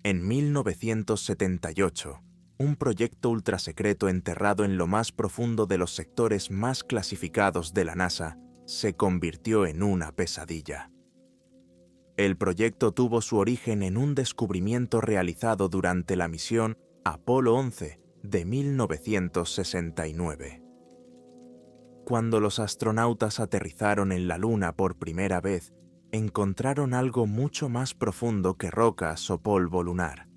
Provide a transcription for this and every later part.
En 1978, un proyecto ultrasecreto enterrado en lo más profundo de los sectores más clasificados de la NASA se convirtió en una pesadilla. El proyecto tuvo su origen en un descubrimiento realizado durante la misión Apolo 11 de 1969. Cuando los astronautas aterrizaron en la Luna por primera vez, encontraron algo mucho más profundo que rocas o polvo lunar.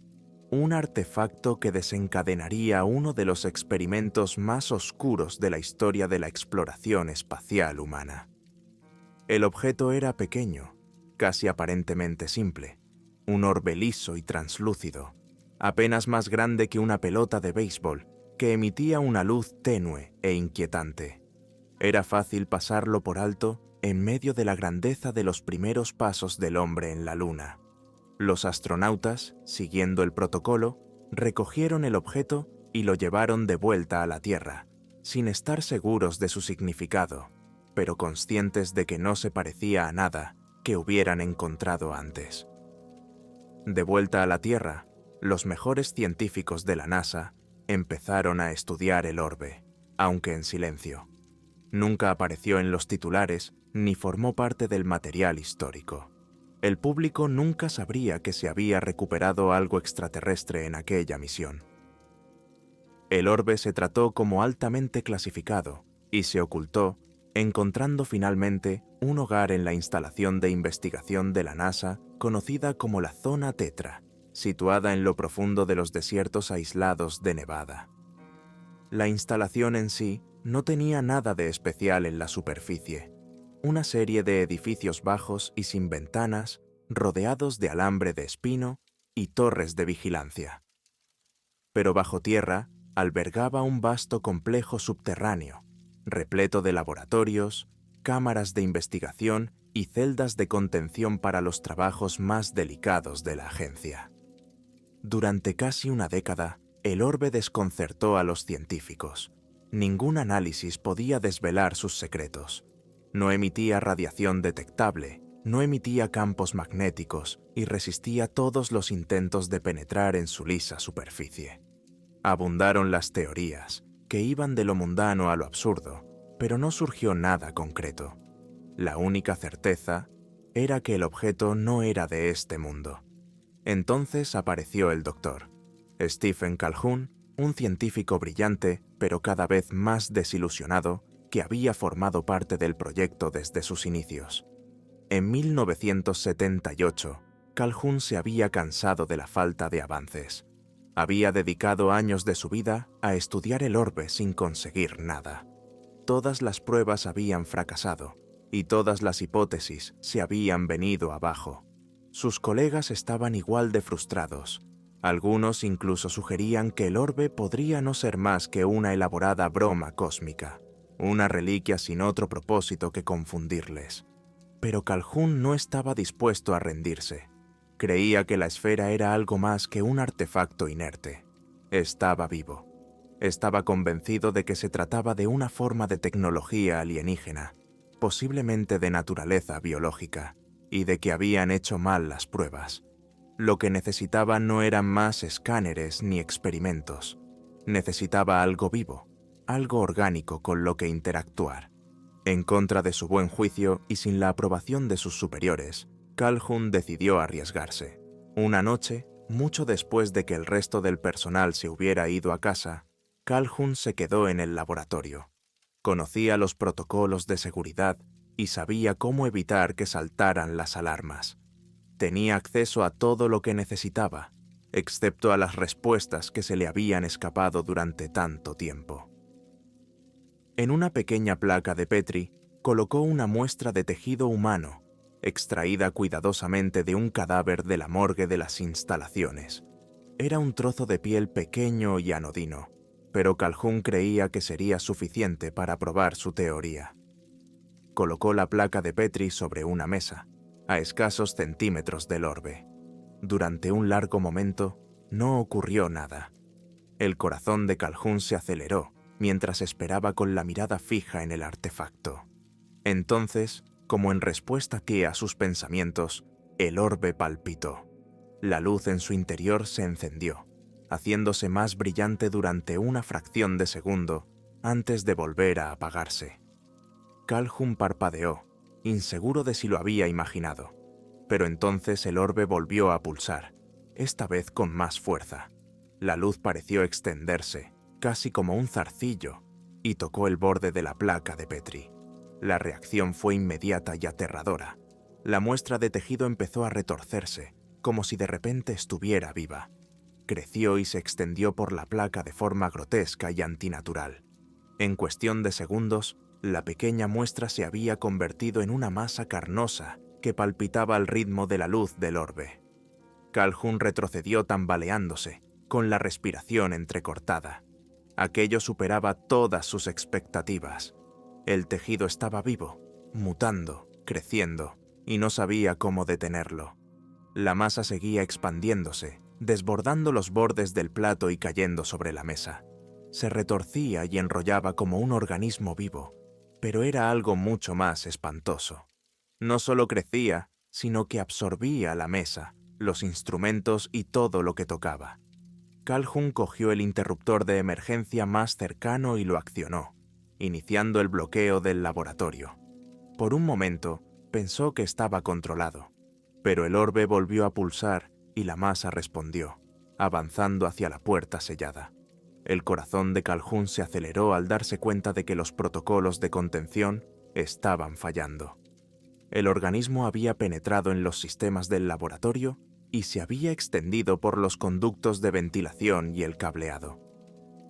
Un artefacto que desencadenaría uno de los experimentos más oscuros de la historia de la exploración espacial humana. El objeto era pequeño, casi aparentemente simple, un orbe liso y translúcido, apenas más grande que una pelota de béisbol, que emitía una luz tenue e inquietante. Era fácil pasarlo por alto en medio de la grandeza de los primeros pasos del hombre en la Luna. Los astronautas, siguiendo el protocolo, recogieron el objeto y lo llevaron de vuelta a la Tierra, sin estar seguros de su significado, pero conscientes de que no se parecía a nada que hubieran encontrado antes. De vuelta a la Tierra, los mejores científicos de la NASA empezaron a estudiar el orbe, aunque en silencio. Nunca apareció en los titulares ni formó parte del material histórico. El público nunca sabría que se había recuperado algo extraterrestre en aquella misión. El orbe se trató como altamente clasificado y se ocultó, encontrando finalmente un hogar en la instalación de investigación de la NASA conocida como la Zona Tetra, situada en lo profundo de los desiertos aislados de Nevada. La instalación en sí no tenía nada de especial en la superficie. Una serie de edificios bajos y sin ventanas, rodeados de alambre de espino y torres de vigilancia. Pero bajo tierra albergaba un vasto complejo subterráneo, repleto de laboratorios, cámaras de investigación y celdas de contención para los trabajos más delicados de la agencia. Durante casi una década, el orbe desconcertó a los científicos. Ningún análisis podía desvelar sus secretos. No emitía radiación detectable, no emitía campos magnéticos y resistía todos los intentos de penetrar en su lisa superficie. Abundaron las teorías, que iban de lo mundano a lo absurdo, pero no surgió nada concreto. La única certeza era que el objeto no era de este mundo. Entonces apareció el doctor, Stephen Calhoun, un científico brillante, pero cada vez más desilusionado, que había formado parte del proyecto desde sus inicios. En 1978, Calhoun se había cansado de la falta de avances. Había dedicado años de su vida a estudiar el orbe sin conseguir nada. Todas las pruebas habían fracasado y todas las hipótesis se habían venido abajo. Sus colegas estaban igual de frustrados. Algunos incluso sugerían que el orbe podría no ser más que una elaborada broma cósmica, una reliquia sin otro propósito que confundirles. Pero Calhoun no estaba dispuesto a rendirse. Creía que la esfera era algo más que un artefacto inerte. Estaba vivo. Estaba convencido de que se trataba de una forma de tecnología alienígena, posiblemente de naturaleza biológica, y de que habían hecho mal las pruebas. Lo que necesitaba no eran más escáneres ni experimentos. Necesitaba algo vivo, algo orgánico con lo que interactuar. En contra de su buen juicio y sin la aprobación de sus superiores, Calhoun decidió arriesgarse. Una noche, mucho después de que el resto del personal se hubiera ido a casa, Calhoun se quedó en el laboratorio. Conocía los protocolos de seguridad y sabía cómo evitar que saltaran las alarmas. Tenía acceso a todo lo que necesitaba, excepto a las respuestas que se le habían escapado durante tanto tiempo. En una pequeña placa de Petri, colocó una muestra de tejido humano, extraída cuidadosamente de un cadáver de la morgue de las instalaciones. Era un trozo de piel pequeño y anodino, pero Calhoun creía que sería suficiente para probar su teoría. Colocó la placa de Petri sobre una mesa, a escasos centímetros del orbe. Durante un largo momento, no ocurrió nada. El corazón de Calhoun se aceleró mientras esperaba con la mirada fija en el artefacto. Entonces, como en respuesta a sus pensamientos, el orbe palpitó. La luz en su interior se encendió, haciéndose más brillante durante una fracción de segundo antes de volver a apagarse. Calhoun parpadeó, inseguro de si lo había imaginado, pero entonces el orbe volvió a pulsar, esta vez con más fuerza. La luz pareció extenderse, casi como un zarcillo, y tocó el borde de la placa de Petri. La reacción fue inmediata y aterradora. La muestra de tejido empezó a retorcerse, como si de repente estuviera viva. Creció y se extendió por la placa de forma grotesca y antinatural. En cuestión de segundos, la pequeña muestra se había convertido en una masa carnosa que palpitaba al ritmo de la luz del orbe. Calhoun retrocedió tambaleándose, con la respiración entrecortada. Aquello superaba todas sus expectativas. El tejido estaba vivo, mutando, creciendo, y no sabía cómo detenerlo. La masa seguía expandiéndose, desbordando los bordes del plato y cayendo sobre la mesa. Se retorcía y enrollaba como un organismo vivo, pero era algo mucho más espantoso. No solo crecía, sino que absorbía la mesa, los instrumentos y todo lo que tocaba. Calhoun cogió el interruptor de emergencia más cercano y lo accionó, iniciando el bloqueo del laboratorio. Por un momento, pensó que estaba controlado, pero el orbe volvió a pulsar y la masa respondió, avanzando hacia la puerta sellada. El corazón de Calhoun se aceleró al darse cuenta de que los protocolos de contención estaban fallando. El organismo había penetrado en los sistemas del laboratorio y se había extendido por los conductos de ventilación y el cableado.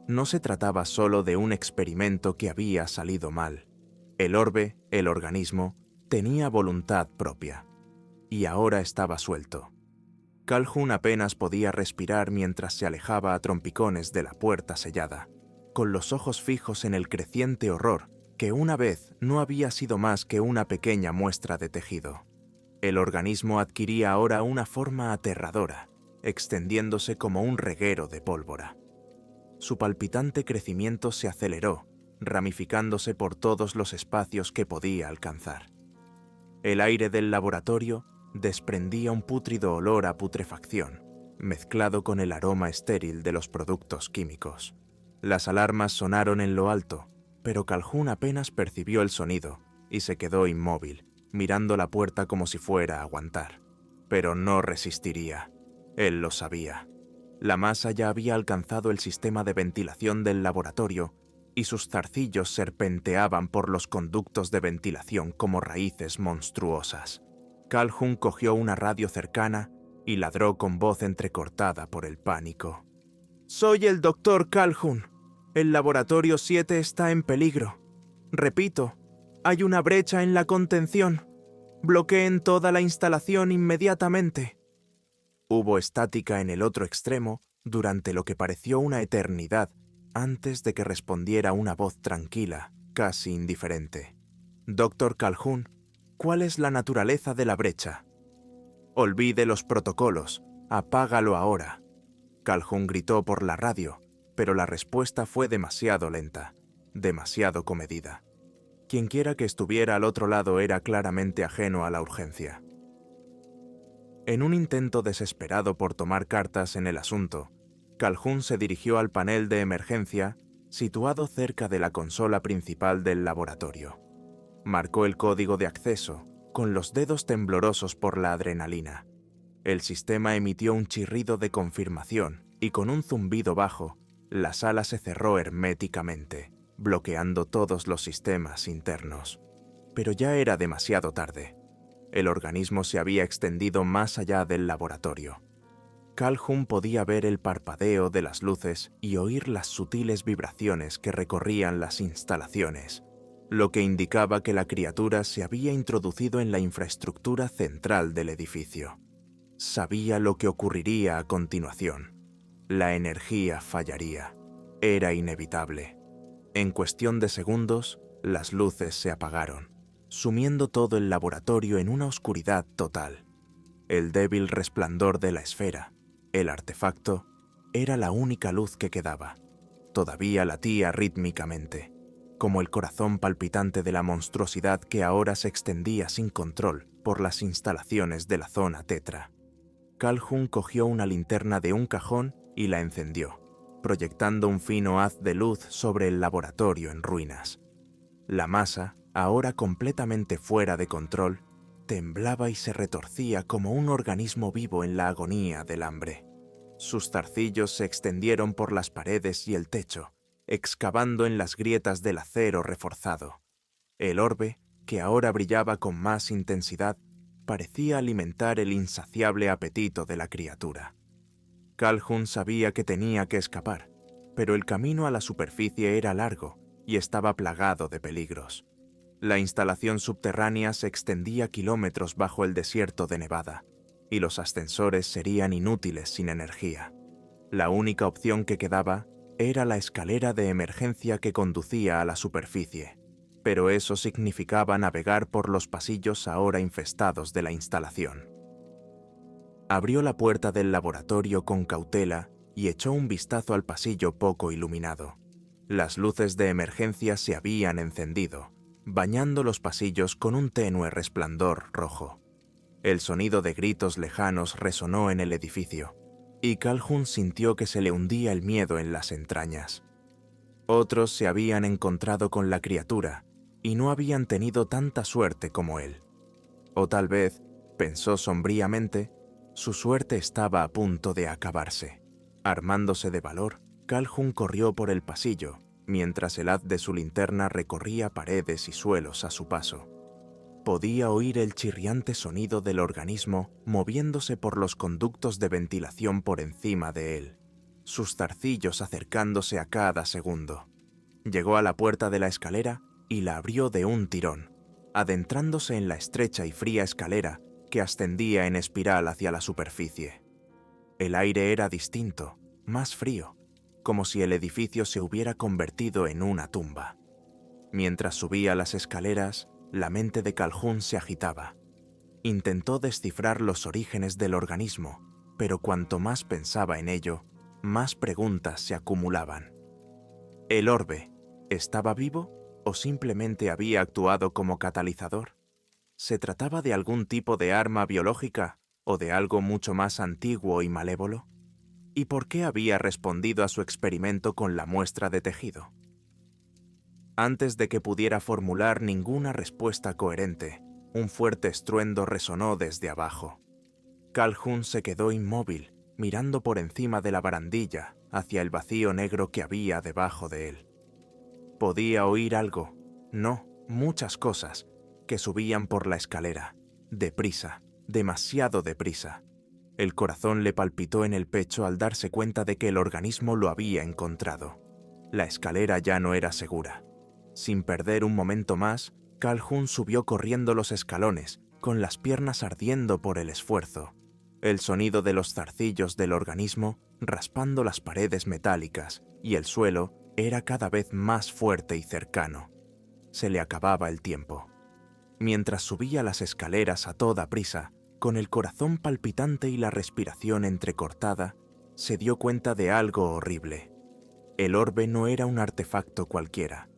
No se trataba solo de un experimento que había salido mal. El orbe, el organismo, tenía voluntad propia, y ahora estaba suelto. Calhoun apenas podía respirar mientras se alejaba a trompicones de la puerta sellada, con los ojos fijos en el creciente horror que una vez no había sido más que una pequeña muestra de tejido. El organismo adquiría ahora una forma aterradora, extendiéndose como un reguero de pólvora. Su palpitante crecimiento se aceleró, ramificándose por todos los espacios que podía alcanzar. El aire del laboratorio desprendía un pútrido olor a putrefacción, mezclado con el aroma estéril de los productos químicos. Las alarmas sonaron en lo alto, pero Calhoun apenas percibió el sonido y se quedó inmóvil, mirando la puerta como si fuera a aguantar. Pero no resistiría. Él lo sabía. La masa ya había alcanzado el sistema de ventilación del laboratorio y sus zarcillos serpenteaban por los conductos de ventilación como raíces monstruosas. Calhoun cogió una radio cercana y ladró con voz entrecortada por el pánico. «Soy el Dr. Calhoun. El laboratorio 7 está en peligro. Repito, hay una brecha en la contención. Bloqueen toda la instalación inmediatamente». Hubo estática en el otro extremo durante lo que pareció una eternidad antes de que respondiera una voz tranquila, casi indiferente. «Dr. Calhoun, ¿cuál es la naturaleza de la brecha?» «Olvide los protocolos. Apágalo ahora». Calhoun gritó por la radio, pero la respuesta fue demasiado lenta, demasiado comedida. Quienquiera que estuviera al otro lado era claramente ajeno a la urgencia. En un intento desesperado por tomar cartas en el asunto, Calhoun se dirigió al panel de emergencia situado cerca de la consola principal del laboratorio. Marcó el código de acceso, con los dedos temblorosos por la adrenalina. El sistema emitió un chirrido de confirmación y con un zumbido bajo, la sala se cerró herméticamente, bloqueando todos los sistemas internos. Pero ya era demasiado tarde. El organismo se había extendido más allá del laboratorio. Calhoun podía ver el parpadeo de las luces y oír las sutiles vibraciones que recorrían las instalaciones, lo que indicaba que la criatura se había introducido en la infraestructura central del edificio. Sabía lo que ocurriría a continuación. La energía fallaría. Era inevitable. En cuestión de segundos, las luces se apagaron, sumiendo todo el laboratorio en una oscuridad total. El débil resplandor de la esfera, el artefacto, era la única luz que quedaba. Todavía latía rítmicamente, como el corazón palpitante de la monstruosidad que ahora se extendía sin control por las instalaciones de la zona Tetra. Calhoun cogió una linterna de un cajón y la encendió, proyectando un fino haz de luz sobre el laboratorio en ruinas. La masa, ahora completamente fuera de control, temblaba y se retorcía como un organismo vivo en la agonía del hambre. Sus zarcillos se extendieron por las paredes y el techo, excavando en las grietas del acero reforzado. El orbe, que ahora brillaba con más intensidad, parecía alimentar el insaciable apetito de la criatura. Calhoun sabía que tenía que escapar, pero el camino a la superficie era largo y estaba plagado de peligros. La instalación subterránea se extendía kilómetros bajo el desierto de Nevada, y los ascensores serían inútiles sin energía. La única opción que quedaba era la escalera de emergencia que conducía a la superficie, pero eso significaba navegar por los pasillos ahora infestados de la instalación. Abrió la puerta del laboratorio con cautela y echó un vistazo al pasillo poco iluminado. Las luces de emergencia se habían encendido, bañando los pasillos con un tenue resplandor rojo. El sonido de gritos lejanos resonó en el edificio, y Calhoun sintió que se le hundía el miedo en las entrañas. Otros se habían encontrado con la criatura y no habían tenido tanta suerte como él. O tal vez, pensó sombríamente, su suerte estaba a punto de acabarse. Armándose de valor, Calhoun corrió por el pasillo, mientras el haz de su linterna recorría paredes y suelos a su paso. Podía oír el chirriante sonido del organismo moviéndose por los conductos de ventilación por encima de él, sus zarcillos acercándose a cada segundo. Llegó a la puerta de la escalera y la abrió de un tirón, adentrándose en la estrecha y fría escalera que ascendía en espiral hacia la superficie. El aire era distinto, más frío, como si el edificio se hubiera convertido en una tumba. Mientras subía las escaleras, la mente de Calhoun se agitaba. Intentó descifrar los orígenes del organismo, pero cuanto más pensaba en ello, más preguntas se acumulaban. ¿El orbe estaba vivo o simplemente había actuado como catalizador? ¿Se trataba de algún tipo de arma biológica o de algo mucho más antiguo y malévolo? ¿Y por qué había respondido a su experimento con la muestra de tejido? Antes de que pudiera formular ninguna respuesta coherente, un fuerte estruendo resonó desde abajo. Calhoun se quedó inmóvil, mirando por encima de la barandilla hacia el vacío negro que había debajo de él. Podía oír algo, no, muchas cosas, que subían por la escalera, deprisa, demasiado deprisa. El corazón le palpitó en el pecho al darse cuenta de que el organismo lo había encontrado. La escalera ya no era segura. Sin perder un momento más, Calhoun subió corriendo los escalones, con las piernas ardiendo por el esfuerzo. El sonido de los zarcillos del organismo raspando las paredes metálicas y el suelo era cada vez más fuerte y cercano. Se le acababa el tiempo. Mientras subía las escaleras a toda prisa, con el corazón palpitante y la respiración entrecortada, se dio cuenta de algo horrible. El orbe no era un artefacto cualquiera.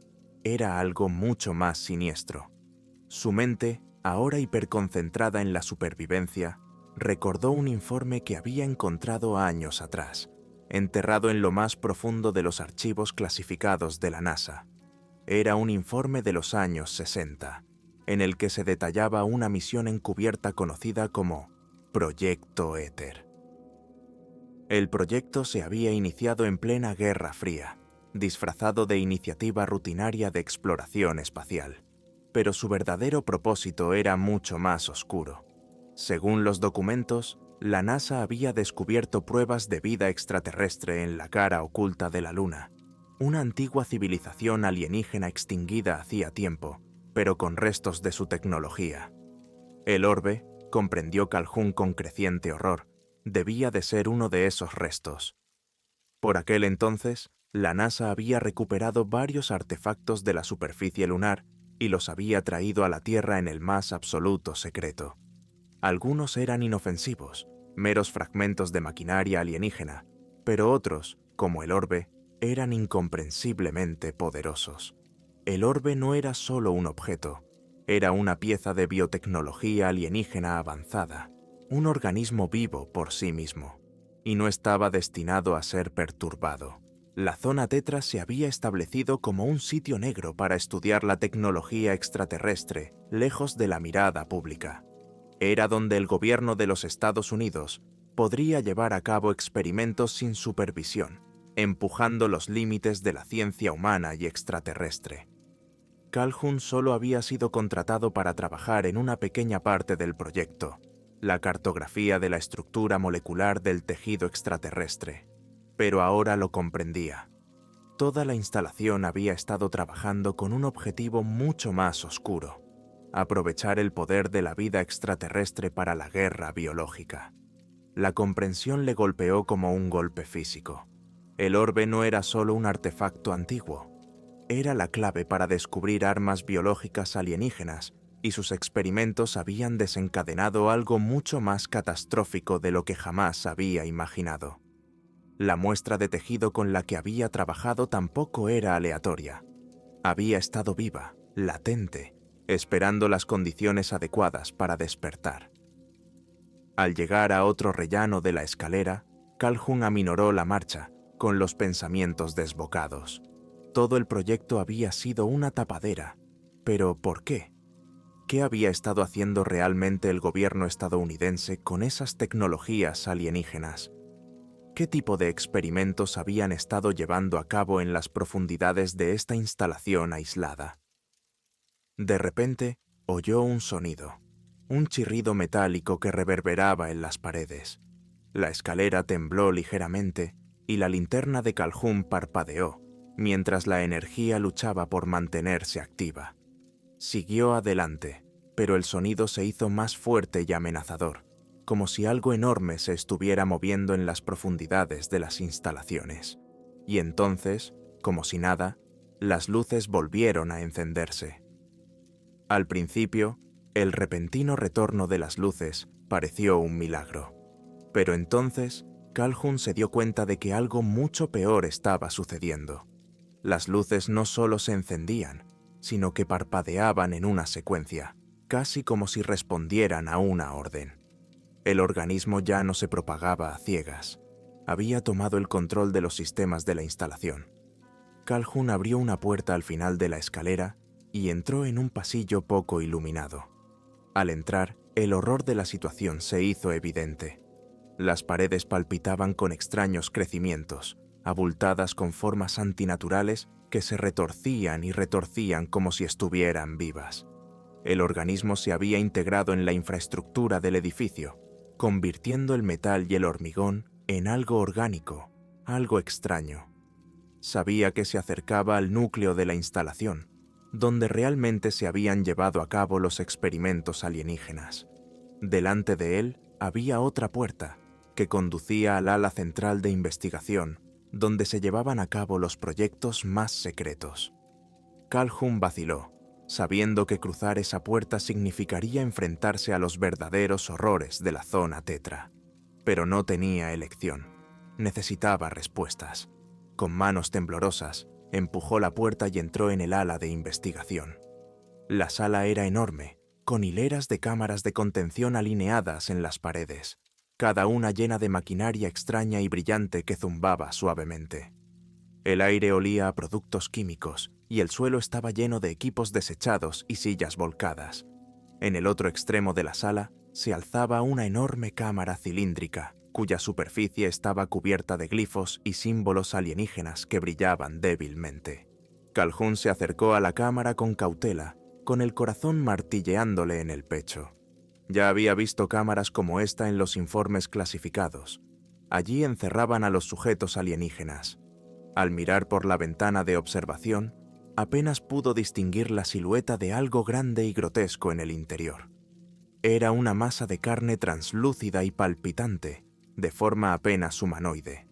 Era algo mucho más siniestro. Su mente, ahora hiperconcentrada en la supervivencia, recordó un informe que había encontrado años atrás, enterrado en lo más profundo de los archivos clasificados de la NASA. Era un informe de los años 60, en el que se detallaba una misión encubierta conocida como Proyecto Éter. El proyecto se había iniciado en plena Guerra Fría, disfrazado de iniciativa rutinaria de exploración espacial, pero su verdadero propósito era mucho más oscuro. Según los documentos, la NASA había descubierto pruebas de vida extraterrestre en la cara oculta de la Luna, una antigua civilización alienígena extinguida hacía tiempo, pero con restos de su tecnología. El orbe, comprendió Calhoun con creciente horror, debía de ser uno de esos restos. Por aquel entonces, la NASA había recuperado varios artefactos de la superficie lunar y los había traído a la Tierra en el más absoluto secreto. Algunos eran inofensivos, meros fragmentos de maquinaria alienígena, pero otros, como el orbe, eran incomprensiblemente poderosos. El orbe no era solo un objeto, era una pieza de biotecnología alienígena avanzada. un organismo vivo por sí mismo, y no estaba destinado a ser perturbado. La zona Tetra se había establecido como un sitio negro para estudiar la tecnología extraterrestre, lejos de la mirada pública. Era donde el gobierno de los Estados Unidos podría llevar a cabo experimentos sin supervisión, empujando los límites de la ciencia humana y extraterrestre. Calhoun solo había sido contratado para trabajar en una pequeña parte del proyecto, la cartografía de la estructura molecular del tejido extraterrestre. Pero ahora lo comprendía. Toda la instalación había estado trabajando con un objetivo mucho más oscuro: aprovechar el poder de la vida extraterrestre para la guerra biológica. La comprensión le golpeó como un golpe físico. El orbe no era solo un artefacto antiguo, era la clave para descubrir armas biológicas alienígenas, y sus experimentos habían desencadenado algo mucho más catastrófico de lo que jamás había imaginado. La muestra de tejido con la que había trabajado tampoco era aleatoria. Había estado viva, latente, esperando las condiciones adecuadas para despertar. Al llegar a otro rellano de la escalera, Calhoun aminoró la marcha, con los pensamientos desbocados. Todo el proyecto había sido una tapadera. ¿Pero por qué? ¿Qué había estado haciendo realmente el gobierno estadounidense con esas tecnologías alienígenas? ¿Qué tipo de experimentos habían estado llevando a cabo en las profundidades de esta instalación aislada? De repente, oyó un sonido, un chirrido metálico que reverberaba en las paredes. La escalera tembló ligeramente y la linterna de Calhoun parpadeó, mientras la energía luchaba por mantenerse activa. Siguió adelante, pero el sonido se hizo más fuerte y amenazador, como si algo enorme se estuviera moviendo en las profundidades de las instalaciones. Y entonces, como si nada, las luces volvieron a encenderse. Al principio, el repentino retorno de las luces pareció un milagro. Pero entonces, Calhoun se dio cuenta de que algo mucho peor estaba sucediendo. Las luces no solo se encendían, sino que parpadeaban en una secuencia, casi como si respondieran a una orden. El organismo ya no se propagaba a ciegas. Había tomado el control de los sistemas de la instalación. Calhoun abrió una puerta al final de la escalera y entró en un pasillo poco iluminado. Al entrar, el horror de la situación se hizo evidente. Las paredes palpitaban con extraños crecimientos, abultadas con formas antinaturales que se retorcían y retorcían como si estuvieran vivas. El organismo se había integrado en la infraestructura del edificio, convirtiendo el metal y el hormigón en algo orgánico, algo extraño. Sabía que se acercaba al núcleo de la instalación, donde realmente se habían llevado a cabo los experimentos alienígenas. Delante de él había otra puerta, que conducía al ala central de investigación, donde se llevaban a cabo los proyectos más secretos. Calhoun vaciló, sabiendo que cruzar esa puerta significaría enfrentarse a los verdaderos horrores de la zona Tetra. Pero no tenía elección. Necesitaba respuestas. Con manos temblorosas, empujó la puerta y entró en el ala de investigación. La sala era enorme, con hileras de cámaras de contención alineadas en las paredes, cada una llena de maquinaria extraña y brillante que zumbaba suavemente. El aire olía a productos químicos y el suelo estaba lleno de equipos desechados y sillas volcadas. En el otro extremo de la sala se alzaba una enorme cámara cilíndrica, cuya superficie estaba cubierta de glifos y símbolos alienígenas que brillaban débilmente. Calhoun se acercó a la cámara con cautela, con el corazón martilleándole en el pecho. Ya había visto cámaras como esta en los informes clasificados. Allí encerraban a los sujetos alienígenas. Al mirar por la ventana de observación, apenas pudo distinguir la silueta de algo grande y grotesco en el interior. Era una masa de carne translúcida y palpitante, de forma apenas humanoide.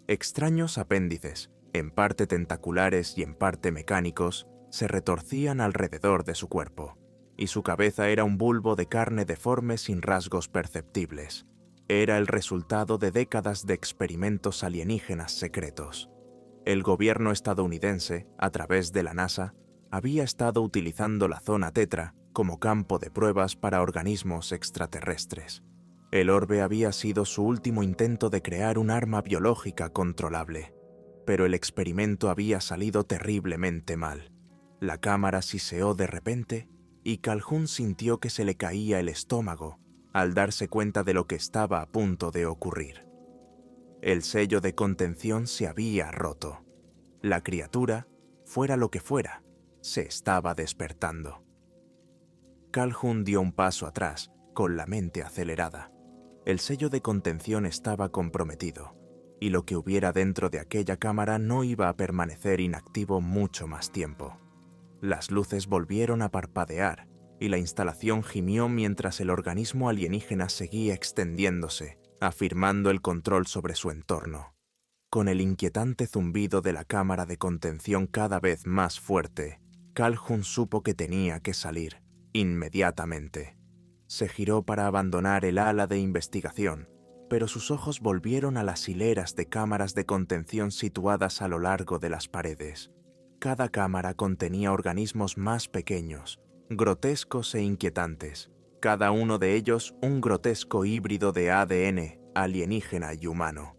Extraños apéndices, en parte tentaculares y en parte mecánicos, se retorcían alrededor de su cuerpo, y su cabeza era un bulbo de carne deforme sin rasgos perceptibles. Era el resultado de décadas de experimentos alienígenas secretos. El gobierno estadounidense, a través de la NASA, había estado utilizando la zona Tetra como campo de pruebas para organismos extraterrestres. El orbe había sido su último intento de crear un arma biológica controlable, pero el experimento había salido terriblemente mal. La cámara siseó de repente y Calhoun sintió que se le caía el estómago al darse cuenta de lo que estaba a punto de ocurrir. El sello de contención se había roto. La criatura, fuera lo que fuera, se estaba despertando. Calhoun dio un paso atrás, con la mente acelerada. El sello de contención estaba comprometido, y lo que hubiera dentro de aquella cámara no iba a permanecer inactivo mucho más tiempo. Las luces volvieron a parpadear, y la instalación gimió mientras el organismo alienígena seguía extendiéndose, afirmando el control sobre su entorno. Con el inquietante zumbido de la cámara de contención cada vez más fuerte, Calhoun supo que tenía que salir, inmediatamente. Se giró para abandonar el ala de investigación, pero sus ojos volvieron a las hileras de cámaras de contención situadas a lo largo de las paredes. Cada cámara contenía organismos más pequeños, grotescos e inquietantes, cada uno de ellos un grotesco híbrido de ADN, alienígena y humano.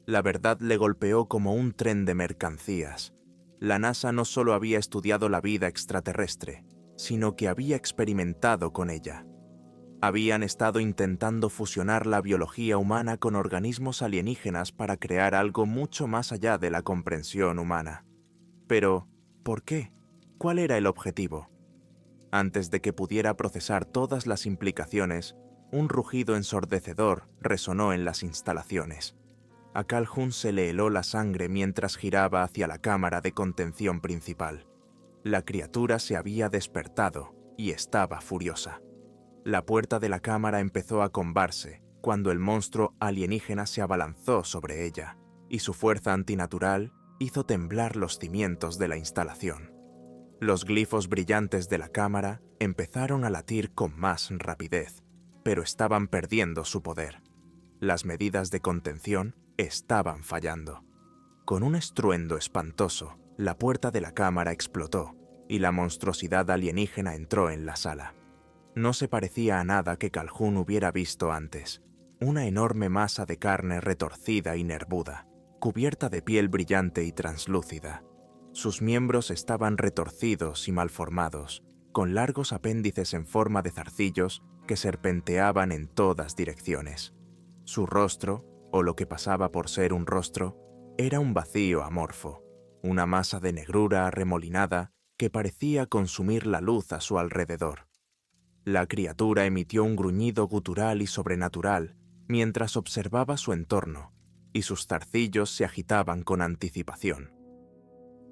La verdad le golpeó como un tren de mercancías. La NASA no solo había estudiado la vida extraterrestre, sino que había experimentado con ella. Habían estado intentando fusionar la biología humana con organismos alienígenas para crear algo mucho más allá de la comprensión humana. Pero, ¿por qué? ¿Cuál era el objetivo? Antes de que pudiera procesar todas las implicaciones, un rugido ensordecedor resonó en las instalaciones. A Calhoun se le heló la sangre mientras giraba hacia la cámara de contención principal. La criatura se había despertado y estaba furiosa. La puerta de la cámara empezó a combarse cuando el monstruo alienígena se abalanzó sobre ella, y su fuerza antinatural hizo temblar los cimientos de la instalación. Los glifos brillantes de la cámara empezaron a latir con más rapidez, pero estaban perdiendo su poder. Las medidas de contención estaban fallando. Con un estruendo espantoso, la puerta de la cámara explotó y la monstruosidad alienígena entró en la sala. No se parecía a nada que Calhoun hubiera visto antes. Una enorme masa de carne retorcida y nervuda, cubierta de piel brillante y translúcida. Sus miembros estaban retorcidos y malformados, con largos apéndices en forma de zarcillos que serpenteaban en todas direcciones. Su rostro, o lo que pasaba por ser un rostro, era un vacío amorfo, una masa de negrura arremolinada que parecía consumir la luz a su alrededor. La criatura emitió un gruñido gutural y sobrenatural mientras observaba su entorno, y sus zarcillos se agitaban con anticipación.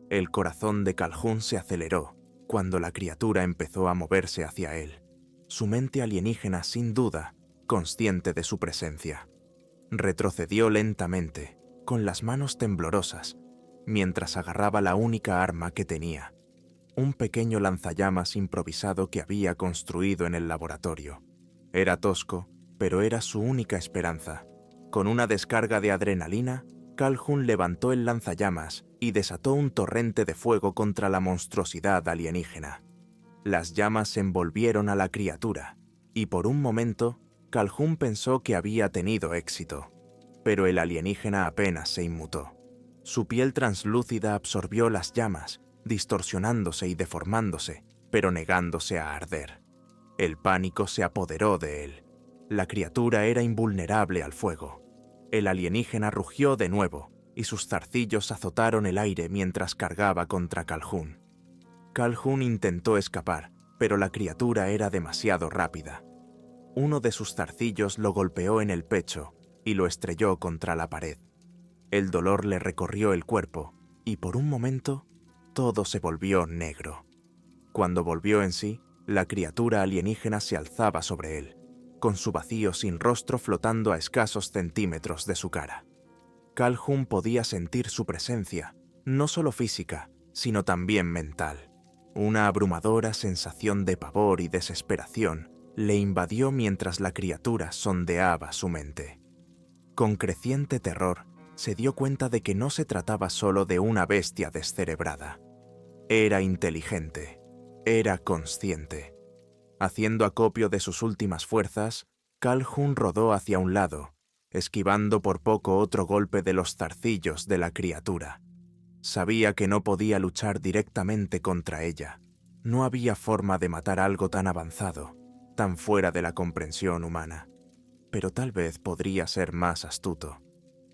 El corazón de Calhoun se aceleró cuando la criatura empezó a moverse hacia él, su mente alienígena sin duda, consciente de su presencia. Retrocedió lentamente, con las manos temblorosas, mientras agarraba la única arma que tenía, un pequeño lanzallamas improvisado que había construido en el laboratorio. Era tosco, pero era su única esperanza. Con una descarga de adrenalina, Calhoun levantó el lanzallamas y desató un torrente de fuego contra la monstruosidad alienígena. Las llamas envolvieron a la criatura, y por un momento, Calhoun pensó que había tenido éxito. Pero el alienígena apenas se inmutó. Su piel translúcida absorbió las llamas, distorsionándose y deformándose, pero negándose a arder. El pánico se apoderó de él. La criatura era invulnerable al fuego. El alienígena rugió de nuevo, y sus zarcillos azotaron el aire mientras cargaba contra Calhoun. Calhoun intentó escapar, pero la criatura era demasiado rápida. Uno de sus zarcillos lo golpeó en el pecho y lo estrelló contra la pared. El dolor le recorrió el cuerpo, y por un momento, todo se volvió negro. Cuando volvió en sí, la criatura alienígena se alzaba sobre él, con su vacío sin rostro flotando a escasos centímetros de su cara. Calhoun podía sentir su presencia, no solo física, sino también mental. Una abrumadora sensación de pavor y desesperación le invadió mientras la criatura sondeaba su mente. Con creciente terror, se dio cuenta de que no se trataba solo de una bestia descerebrada. Era inteligente, era consciente. Haciendo acopio de sus últimas fuerzas, Calhoun rodó hacia un lado, esquivando por poco otro golpe de los zarcillos de la criatura. Sabía que no podía luchar directamente contra ella. No había forma de matar algo tan avanzado, tan fuera de la comprensión humana. Pero tal vez podría ser más astuto.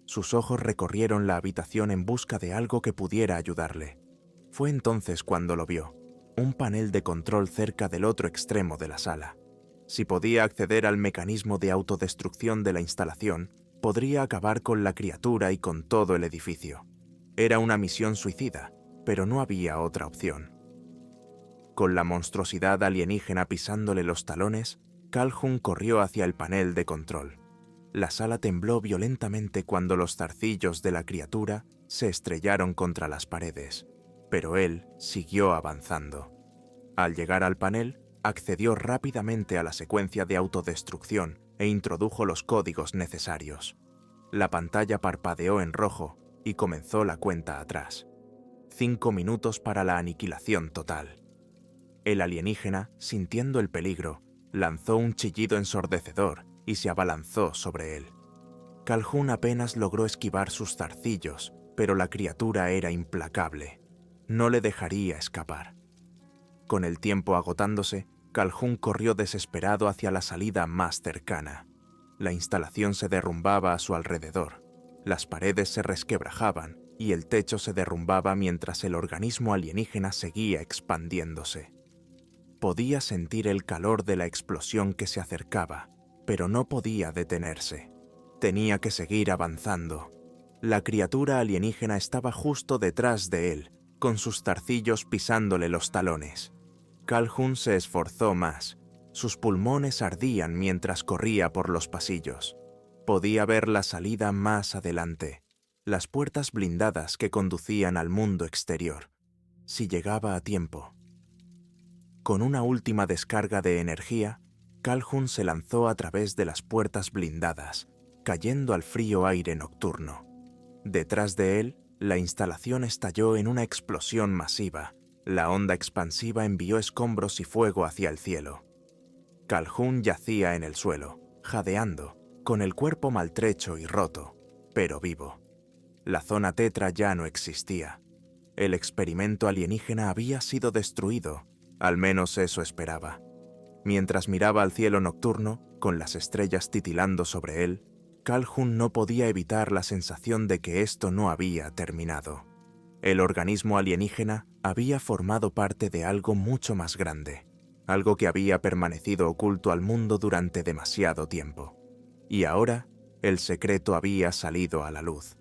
Sus ojos recorrieron la habitación en busca de algo que pudiera ayudarle. Fue entonces cuando lo vio, un panel de control cerca del otro extremo de la sala. Si podía acceder al mecanismo de autodestrucción de la instalación, podría acabar con la criatura y con todo el edificio. Era una misión suicida, pero no había otra opción. Con la monstruosidad alienígena pisándole los talones, Calhoun corrió hacia el panel de control. La sala tembló violentamente cuando los zarcillos de la criatura se estrellaron contra las paredes, pero él siguió avanzando. Al llegar al panel, accedió rápidamente a la secuencia de autodestrucción e introdujo los códigos necesarios. La pantalla parpadeó en rojo y comenzó la cuenta atrás. 5 minutos para la aniquilación total. El alienígena, sintiendo el peligro, lanzó un chillido ensordecedor y se abalanzó sobre él. Calhoun apenas logró esquivar sus zarcillos, pero la criatura era implacable. No le dejaría escapar. Con el tiempo agotándose, Calhoun corrió desesperado hacia la salida más cercana. La instalación se derrumbaba a su alrededor. Las paredes se resquebrajaban y el techo se derrumbaba mientras el organismo alienígena seguía expandiéndose. Podía sentir el calor de la explosión que se acercaba, pero no podía detenerse. Tenía que seguir avanzando. La criatura alienígena estaba justo detrás de él, con sus zarcillos pisándole los talones. Calhoun se esforzó más. Sus pulmones ardían mientras corría por los pasillos. Podía ver la salida más adelante, las puertas blindadas que conducían al mundo exterior, si llegaba a tiempo. Con una última descarga de energía, Calhoun se lanzó a través de las puertas blindadas, cayendo al frío aire nocturno. Detrás de él, la instalación estalló en una explosión masiva. La onda expansiva envió escombros y fuego hacia el cielo. Calhoun yacía en el suelo, jadeando, con el cuerpo maltrecho y roto, pero vivo. La zona tetra ya no existía. El experimento alienígena había sido destruido, al menos eso esperaba. Mientras miraba al cielo nocturno, con las estrellas titilando sobre él, Calhoun no podía evitar la sensación de que esto no había terminado. El organismo alienígena había formado parte de algo mucho más grande, algo que había permanecido oculto al mundo durante demasiado tiempo. Y ahora, el secreto había salido a la luz.